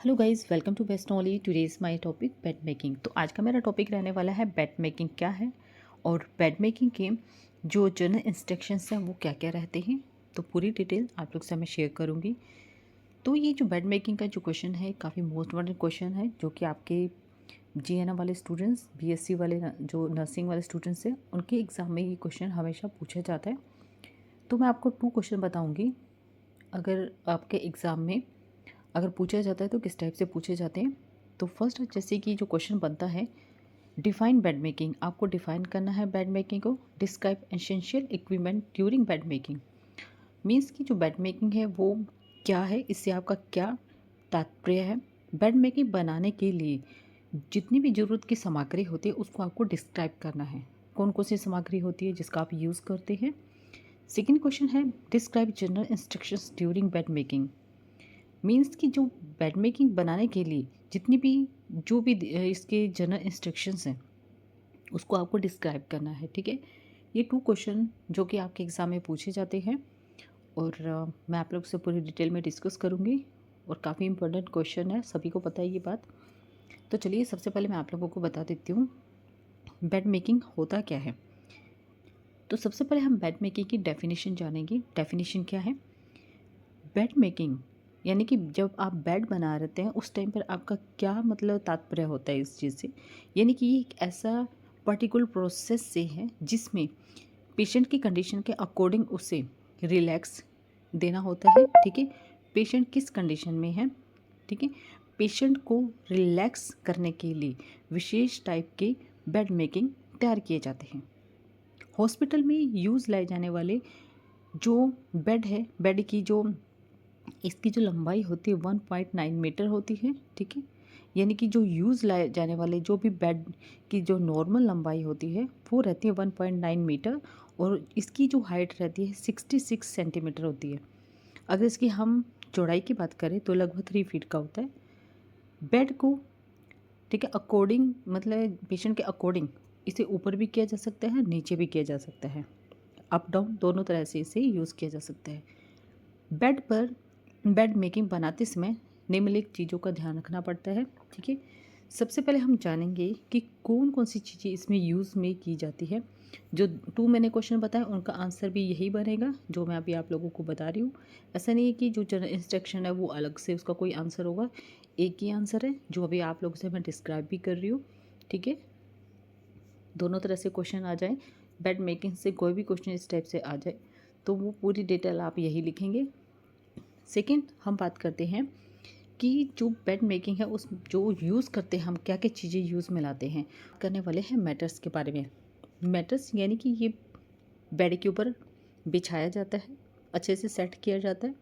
Hello guys, welcome to best only. Today's my topic bed making. तो आज का मेरा टॉपिक रहने वाला है बेड मेकिंग क्या है और बेड मेकिंग के जो जनरल इंस्ट्रक्शंस हैं वो क्या क्या रहते हैं। तो पूरी डिटेल आप लोग से मैं शेयर करूँगी। तो ये जो बेड मेकिंग का जो क्वेश्चन है काफ़ी मोस्ट इम्पॉर्टेंट क्वेश्चन है, जो कि आपके जीएनएम वाले स्टूडेंट्स, बीएससी वाले जो नर्सिंग वाले स्टूडेंट्स हैं उनके एग्ज़ाम में ये क्वेश्चन हमेशा पूछा जाता है। तो मैं आपको 2 क्वेश्चन बताऊँगी। अगर आपके एग्ज़ाम में अगर पूछा जाता है तो किस टाइप से पूछे जाते हैं। तो फर्स्ट जैसे कि जो क्वेश्चन बनता है, डिफाइन बेड मेकिंग। आपको डिफाइन करना है बेड मेकिंग को। Describe essential equipment during bed making. Means कि जो बेड मेकिंग है वो क्या है, इससे आपका क्या तात्पर्य है। बेड मेकिंग बनाने के लिए जितनी भी ज़रूरत की सामग्री होती है उसको आपको डिस्क्राइब करना है। कौन कौन सी सामग्री होती है जिसका आप यूज़ करते हैं। सेकेंड क्वेश्चन है describe general instructions during bed making. Means कि जो बेड मेकिंग बनाने के लिए जितनी भी जो भी इसके जनरल इंस्ट्रक्शंस हैं उसको आपको डिस्क्राइब करना है। ठीक है, ये 2 क्वेश्चन जो कि आपके एग्ज़ाम में पूछे जाते हैं और मैं आप लोग से पूरी डिटेल में डिस्कस करूँगी और काफ़ी इंपॉर्टेंट क्वेश्चन है, सभी को पता है ये बात। तो चलिए सबसे पहले मैं आप लोगों को बता देती हूँ बेड मेकिंग होता क्या है। तो सबसे पहले हम बेड मेकिंग की डेफिनेशन जानेंगे। डेफिनेशन क्या है? बेड मेकिंग यानी कि जब आप बेड बना रहते हैं उस टाइम पर आपका क्या मतलब तात्पर्य होता है इस चीज़ से। यानी कि ये एक ऐसा पर्टिकुलर प्रोसेस से है जिसमें पेशेंट की कंडीशन के अकॉर्डिंग उसे रिलैक्स देना होता है। ठीक है, पेशेंट किस कंडीशन में है, ठीक है, पेशेंट को रिलैक्स करने के लिए विशेष टाइप के बेड मेकिंग तैयार किए जाते हैं। हॉस्पिटल में यूज़ लाए जाने वाले जो बेड है, बेड की जो इसकी जो लंबाई होती है 1.9 मीटर होती है। ठीक है, यानी कि जो यूज़ लाए जाने वाले जो भी बेड की जो नॉर्मल लंबाई होती है वो रहती है 1.9 मीटर और इसकी जो हाइट रहती है 66 सेंटीमीटर होती है। अगर इसकी हम चौड़ाई की बात करें तो लगभग 3 फीट का होता है। बेड को, ठीक है, अकॉर्डिंग मतलब पेशेंट के अकॉर्डिंग इसे ऊपर भी किया जा सकता है, नीचे भी किया जा सकता है, अप डाउन दोनों तरह से इसे यूज़ किया जा सकता है। बेड पर बेड मेकिंग बनाते समय निम्नलिखित चीज़ों का ध्यान रखना पड़ता है। ठीक है, सबसे पहले हम जानेंगे कि कौन कौन सी चीज़ें इसमें यूज़ में की जाती है। जो 2 मैंने क्वेश्चन बताया उनका आंसर भी यही बनेगा जो मैं अभी आप लोगों को बता रही हूँ। ऐसा नहीं है कि जो जनरल इंस्ट्रक्शन है वो अलग से उसका कोई आंसर होगा, एक ही आंसर है जो अभी आप लोगों से मैं डिस्क्राइब भी कर रही हूँ। ठीक है, दोनों तरह से क्वेश्चन आ जाए, बेड मेकिंग से कोई भी क्वेश्चन इस टाइप से आ जाए तो वो पूरी डिटेल आप यही लिखेंगे। सेकेंड हम बात करते हैं कि जो बेड मेकिंग है उस जो यूज़ करते हैं हम क्या क्या चीज़ें यूज़ में लाते हैं। करने वाले हैं मैटर्स के बारे में। मैटर्स यानी कि ये बेड के ऊपर बिछाया जाता है, अच्छे से सेट किया जाता है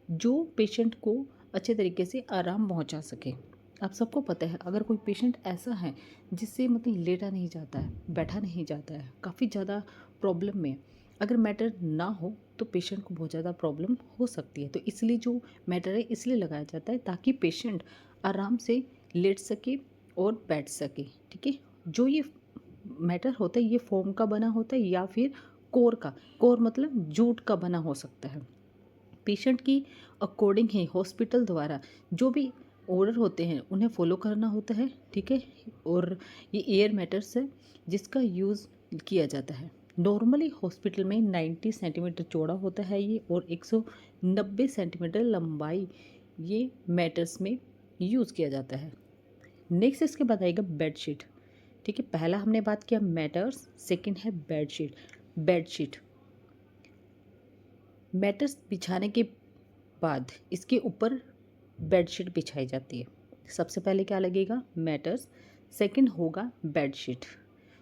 जो पेशेंट को अच्छे तरीके से आराम पहुंचा सके। आप सबको पता है अगर कोई पेशेंट ऐसा है जिससे मतलब लेटा नहीं जाता है, बैठा नहीं जाता है, काफ़ी ज़्यादा प्रॉब्लम में, अगर मैटर ना हो तो पेशेंट को बहुत ज़्यादा प्रॉब्लम हो सकती है। तो इसलिए जो मैटर है इसलिए लगाया जाता है ताकि पेशेंट आराम से लेट सके और बैठ सके। ठीक है, जो ये मैटर होता है ये फोम का बना होता है या फिर कोर का, कोर मतलब जूट का बना हो सकता है। पेशेंट की अकॉर्डिंग ही हॉस्पिटल द्वारा जो भी ऑर्डर होते हैं उन्हें फॉलो करना होता है। ठीक है, और ये एयर मैटर्स है जिसका यूज़ किया जाता है। नॉर्मली हॉस्पिटल में 90 सेंटीमीटर चौड़ा होता है ये और 190 सेंटीमीटर लंबाई ये मैटर्स में यूज़ किया जाता है। नेक्स्ट इसके बाद आएगा बेडशीट। ठीक है, पहला हमने बात किया मैटर्स, सेकंड है बेडशीट। बेडशीट मैटर्स बिछाने के बाद इसके ऊपर बेडशीट बिछाई जाती है। सबसे पहले क्या लगेगा? मैटर्स, सेकंड होगा बेडशीट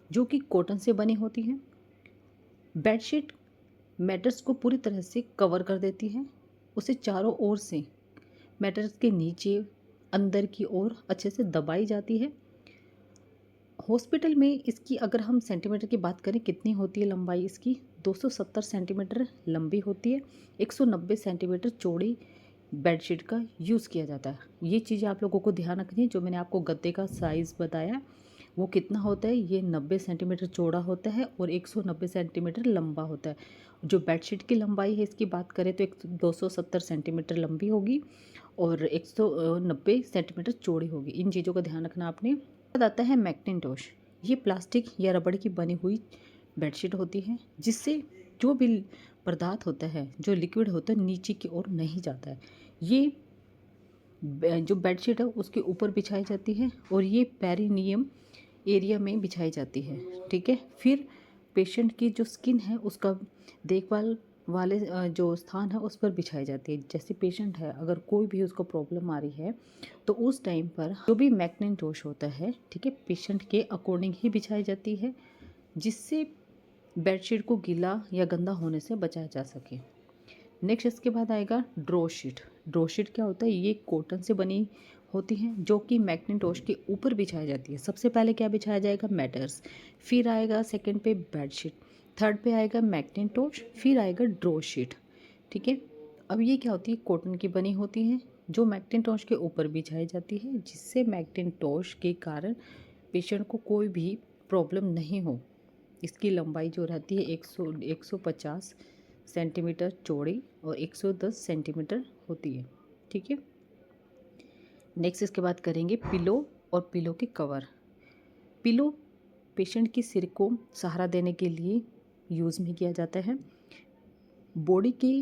जो कि कॉटन से बनी होती है। बेडशीट मैटर्स को पूरी तरह से कवर कर देती है, उसे चारों ओर से मैटर्स के नीचे अंदर की ओर अच्छे से दबाई जाती है। हॉस्पिटल में इसकी अगर हम सेंटीमीटर की बात करें कितनी होती है लंबाई इसकी, 270 सेंटीमीटर लंबी होती है, 190 सेंटीमीटर चौड़ी बेडशीट का यूज़ किया जाता है। ये चीज़ें आप लोगों को ध्यान रखनी है। जो मैंने आपको गद्दे का साइज़ बताया वो कितना होता है, ये 90 सेंटीमीटर चौड़ा होता है और 190 सेंटीमीटर लंबा होता है। जो बेडशीट की लंबाई है इसकी बात करें तो 270 सेंटीमीटर लंबी होगी और 190 सेंटीमीटर चौड़ी होगी। इन चीज़ों का ध्यान रखना आपने। बाद आता है मैकिन्टोश। ये प्लास्टिक या रबड़ की बनी हुई बेडशीट होती है जिससे जो भी पदार्थ होता है, जो लिक्विड होता है, नीचे की ओर नहीं जाता है। ये जो बेडशीट है उसके ऊपर बिछाई जाती है और ये पेरिनियम एरिया में बिछाई जाती है। ठीक है, फिर पेशेंट की जो स्किन है उसका देखभाल वाले जो स्थान है उस पर बिछाई जाती है। जैसे पेशेंट है, अगर कोई भी उसको प्रॉब्लम आ रही है तो उस टाइम पर जो भी मैकिन्टोश होता है, ठीक है, पेशेंट के अकॉर्डिंग ही बिछाई जाती है जिससे बेडशीट को गीला या गंदा होने से बचाया जा सके। नेक्स्ट इसके बाद आएगा ड्रॉ शीट। ड्रॉ शीट क्या होता है? ये कॉटन से बनी होती हैं जो कि मैकिन्टोश के ऊपर बिछाई जाती है। सबसे पहले क्या बिछाया जाएगा? मैटर्स, फिर आएगा सेकंड पे बेडशीट, थर्ड पे आएगा मैकिन्टोश, फिर आएगा ड्रॉ शीट। ठीक है, अब ये क्या होती है? कॉटन की बनी होती हैं जो मैकिन्टोश के ऊपर बिछाई जाती है जिससे मैकिन्टोश के कारण पेशेंट को कोई भी प्रॉब्लम नहीं हो। इसकी लंबाई जो रहती है 150 सेंटीमीटर चौड़ी और 110 सेंटीमीटर होती है। ठीक है, नेक्स्ट इसके बाद करेंगे पिलो और पिलो के कवर। पिलो पेशेंट की सिर को सहारा देने के लिए यूज़ में किया जाता है। बॉडी के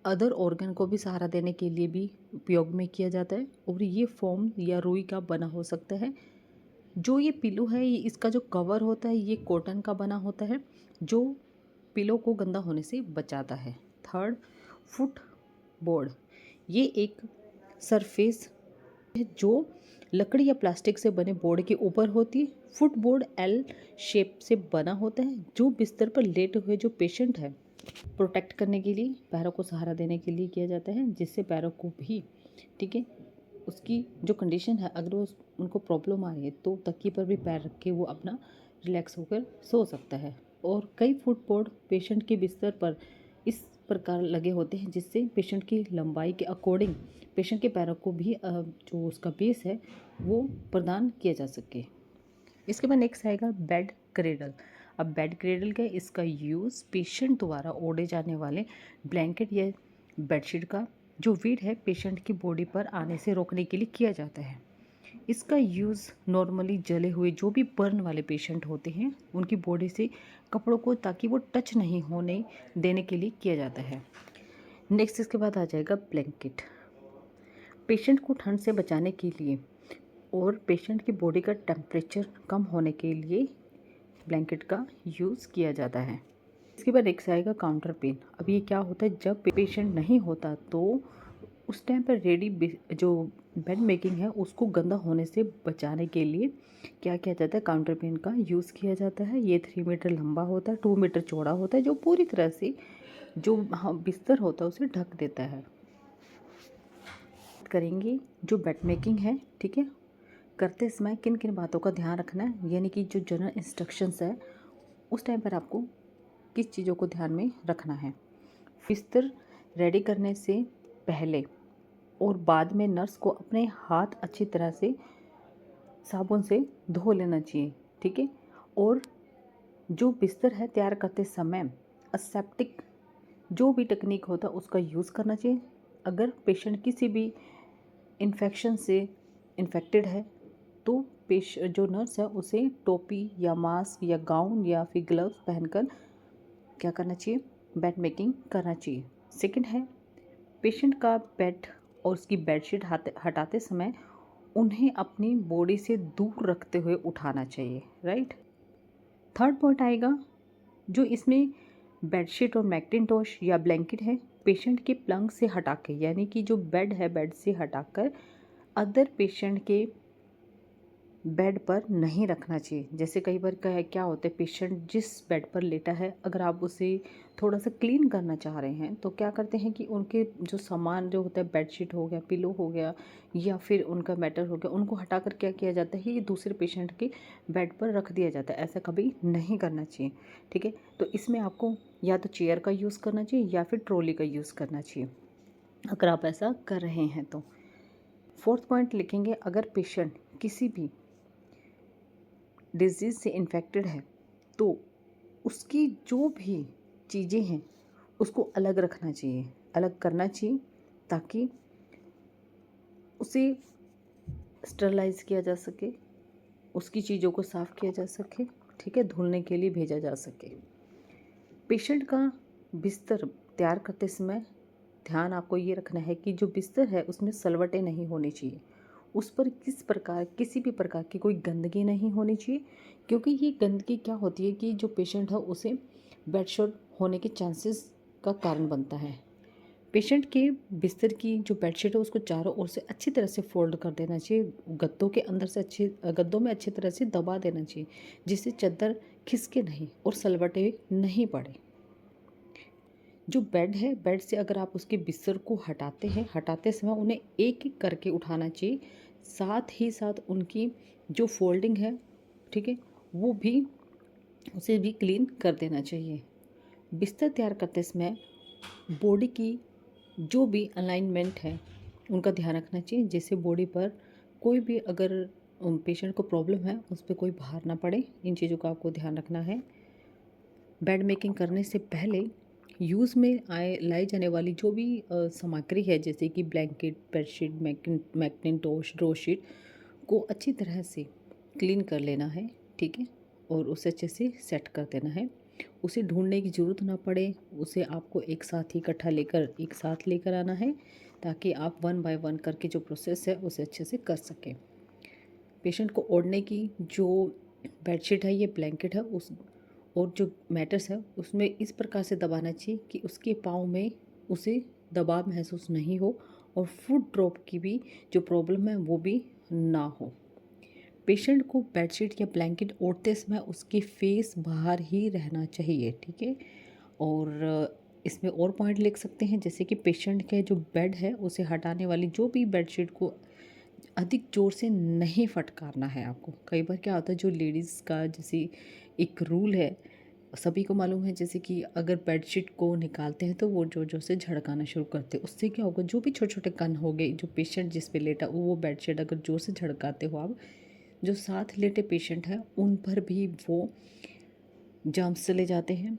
अदर ऑर्गन को भी सहारा देने के लिए भी उपयोग में किया जाता है और ये फोम या रुई का बना हो सकता है। जो ये पिलो है, ये इसका जो कवर होता है ये कॉटन का बना होता है जो पिलो को गंदा होने से बचाता है। Third, foot board. ये एक सरफेस है जो लकड़ी या प्लास्टिक से बने बोर्ड के ऊपर होती है। फुट बोर्ड एल शेप से बना होता है जो बिस्तर पर लेटे हुए जो पेशेंट है प्रोटेक्ट करने के लिए, पैरों को सहारा देने के लिए किया जाता है जिससे पैरों को भी, ठीक है, उसकी जो कंडीशन है, अगर वो उनको प्रॉब्लम आ रही है तो तकिए पर भी पैर रख के वो अपना रिलैक्स होकर सो सकता है। और कई फुट बोर्ड पेशेंट के बिस्तर पर इस प्रकार लगे होते हैं जिससे पेशेंट की लंबाई के अकॉर्डिंग पेशेंट के पैरों को भी जो उसका बेस है वो प्रदान किया जा सके। इसके बाद नेक्स्ट आएगा बेड क्रेडल। अब बेड क्रेडल का इसका यूज़ पेशेंट द्वारा ओढ़े जाने वाले ब्लैंकेट या बेडशीट का जो वेट है पेशेंट की बॉडी पर आने से रोकने के लिए किया जाता है। इसका यूज़ नॉर्मली जले हुए जो भी बर्न वाले पेशेंट होते हैं उनकी बॉडी से कपड़ों को ताकि वो टच नहीं होने देने के लिए किया जाता है। नेक्स्ट इसके बाद आ जाएगा ब्लैंकेट। पेशेंट को ठंड से बचाने के लिए और पेशेंट की बॉडी का टेम्परेचर कम होने के लिए ब्लैंकेट का यूज़ किया जाता है। इसके बाद नेक्स्ट आएगा काउंटर पेन। अब ये क्या होता है? जब पेशेंट नहीं होता तो उस टाइम पर रेडी जो बेड मेकिंग है उसको गंदा होने से बचाने के लिए क्या किया जाता है? काउंटर पेन का यूज़ किया जाता है। ये 3 मीटर लंबा होता है, 2 मीटर चौड़ा होता है जो पूरी तरह से जो बिस्तर होता है उसे ढक देता है। करेंगे जो बेड मेकिंग है, ठीक है, करते समय किन किन बातों का ध्यान रखना है, यानी कि जो जनरल इंस्ट्रक्शंस है उस टाइम पर आपको किस चीज़ों को ध्यान में रखना है। बिस्तर रेडी करने से पहले और बाद में नर्स को अपने हाथ अच्छी तरह से साबुन से धो लेना चाहिए। ठीक है, और जो बिस्तर है तैयार करते समय असेप्टिक जो भी टेक्निक होता है उसका यूज़ करना चाहिए। अगर पेशेंट किसी भी इन्फेक्शन से इन्फेक्टेड है तो जो नर्स है उसे टोपी या मास्क या गाउन या फिर ग्लव्स पहनकर क्या करना चाहिए? बेड मेकिंग करना चाहिए। सेकंड है, पेशेंट का बेड और उसकी बेडशीट हटाते समय उन्हें अपनी बॉडी से दूर रखते हुए उठाना चाहिए, राइट। थर्ड पॉइंट आएगा जो इसमें बेडशीट और मैकिन्टोश या ब्लैंकेट है पेशेंट के प्लंग से हटा के, यानी कि जो बेड है बेड से हटाकर अदर पेशेंट के बेड पर नहीं रखना चाहिए। जैसे कई बार क्या होता है, पेशेंट जिस बेड पर लेटा है अगर आप उसे थोड़ा सा क्लीन करना चाह रहे हैं तो क्या करते हैं कि उनके जो सामान जो होता है, बेडशीट हो गया, पिलो हो गया या फिर उनका मैटर हो गया, उनको हटाकर क्या किया जाता है, ये दूसरे पेशेंट के बेड पर रख दिया जाता है। ऐसा कभी नहीं करना चाहिए, ठीक है। तो इसमें आपको या तो चेयर का यूज़ करना चाहिए या फिर ट्रॉली का यूज़ करना चाहिए अगर आप ऐसा कर रहे हैं तो। फोर्थ पॉइंट लिखेंगे, अगर पेशेंट किसी भी डिजीज़ से इन्फेक्टेड है तो उसकी जो भी चीज़ें हैं उसको अलग रखना चाहिए, अलग करना चाहिए, ताकि उसे स्टरलाइज किया जा सके, उसकी चीज़ों को साफ़ किया जा सके, ठीक है, धुलने के लिए भेजा जा सके। पेशेंट का बिस्तर तैयार करते समय ध्यान आपको ये रखना है कि जो बिस्तर है उसमें सलवटें नहीं होनी चाहिए, उस पर किसी भी प्रकार की कोई गंदगी नहीं होनी चाहिए, क्योंकि ये गंदगी क्या होती है कि जो पेशेंट है उसे बेडशॉट होने के चांसेस का कारण बनता है। पेशेंट के बिस्तर की जो बेडशीट है उसको चारों ओर से अच्छी तरह से फोल्ड कर देना चाहिए, गद्दों में अच्छी तरह से दबा देना चाहिए, जिससे चादर खिसके नहीं और सलवटे नहीं पड़े। जो बेड है, बेड से अगर आप उसके बिस्तर को हटाते समय उन्हें एक एक करके उठाना चाहिए, साथ ही साथ उनकी जो फोल्डिंग है, ठीक है, वो भी उसे भी क्लीन कर देना चाहिए। बिस्तर तैयार करते समय बॉडी की जो भी अलाइनमेंट है उनका ध्यान रखना चाहिए, जिससे बॉडी पर कोई भी अगर पेशेंट को प्रॉब्लम है उस पर कोई भार ना पड़े। इन चीज़ों का आपको ध्यान रखना है। बेड मेकिंग करने से पहले यूज़ में लाई जाने वाली जो भी सामग्री है, जैसे कि ब्लैंकेट, बेडशीट, मैकनिंटोश, ड्रो शीट को अच्छी तरह से क्लीन कर लेना है, ठीक है, और उसे अच्छे से सेट कर देना है। उसे ढूंढने की ज़रूरत ना पड़े, उसे आपको एक साथ लेकर आना है, ताकि आप 1 बाय 1 करके जो प्रोसेस है उसे अच्छे से कर सकें। पेशेंट को ओढ़ने की जो बेडशीट है, ये ब्लैंकेट है, उस और जो मैटर्स है उसमें इस प्रकार से दबाना चाहिए कि उसके पाँव में उसे दबाव महसूस नहीं हो और फुट ड्रॉप की भी जो प्रॉब्लम है वो भी ना हो। पेशेंट को बेडशीट या ब्लैंकेट ओढ़ते समय उसकी फेस बाहर ही रहना चाहिए, ठीक है। और इसमें और पॉइंट लिख सकते हैं, जैसे कि पेशेंट के जो बेड है उसे हटाने वाली जो भी बेडशीट को अधिक ज़ोर से नहीं फटकारना है आपको। कई बार क्या होता है, जो लेडीज़ का जैसे एक रूल है, सभी को मालूम है, जैसे कि अगर बेडशीट को निकालते हैं तो वो ज़ोर ज़ोर से झड़काना शुरू करते हैं। उससे क्या होगा, जो भी छोटे छोटे कण हो गए, जो पेशेंट जिस पे लेटा वो बेडशीट अगर ज़ोर से झड़काते हो आप, जो साथ लेटे पेशेंट हैं उन पर भी वो जर्म्स चले जाते हैं,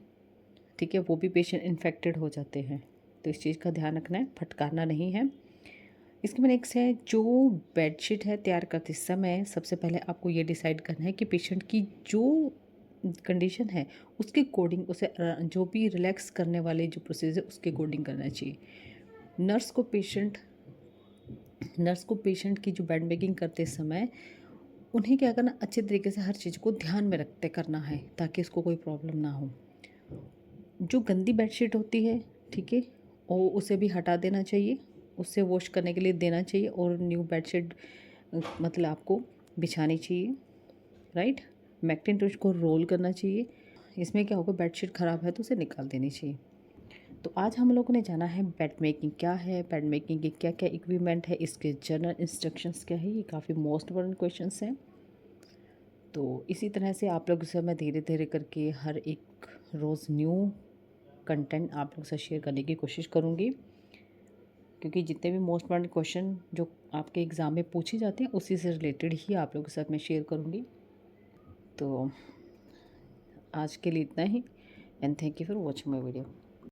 ठीक है, वो भी पेशेंट इन्फेक्टेड हो जाते हैं। तो इस चीज़ का ध्यान रखना है, फटकारना नहीं है। इसके बाद नेक्स्ट है, जो बेडशीट है तैयार करते समय सबसे पहले आपको ये डिसाइड करना है कि पेशेंट की जो कंडीशन है उसके अकॉर्डिंग उसे जो भी रिलैक्स करने वाले जो प्रोसेस है उसके अकॉर्डिंग करना चाहिए। नर्स को पेशेंट की जो बेड मेकिंग करते समय उन्हें क्या करना, अच्छे तरीके से हर चीज़ को ध्यान में रखते करना है, ताकि इसको कोई प्रॉब्लम ना हो। जो गंदी बेडशीट होती है, ठीक है, और उसे भी हटा देना चाहिए, उससे वॉश करने के लिए देना चाहिए और न्यू बेडशीट मतलब आपको बिछानी चाहिए, राइट। मैकनिंटोश को रोल करना चाहिए। इसमें क्या होगा, बेडशीट ख़राब है तो उसे निकाल देनी चाहिए। तो आज हम लोगों ने जाना है बेड मेकिंग क्या है, बेड मेकिंग के क्या क्या इक्विपमेंट है, इसके जनरल इंस्ट्रक्शंस क्या है। ये काफ़ी मोस्ट इम्पोर्टेंट क्वेश्चंस हैं। तो इसी तरह से आप लोगों से मैं धीरे धीरे करके हर एक रोज़ न्यू कंटेंट आप लोग से शेयर करने की कोशिश करूँगी, क्योंकि जितने भी मोस्ट इम्पोर्टेंट क्वेश्चन जो आपके एग्ज़ाम में पूछे जाते हैं उसी से रिलेटेड ही आप लोगों के साथ मैं शेयर करूँगी। तो आज के लिए इतना ही, and thank you for watching my video.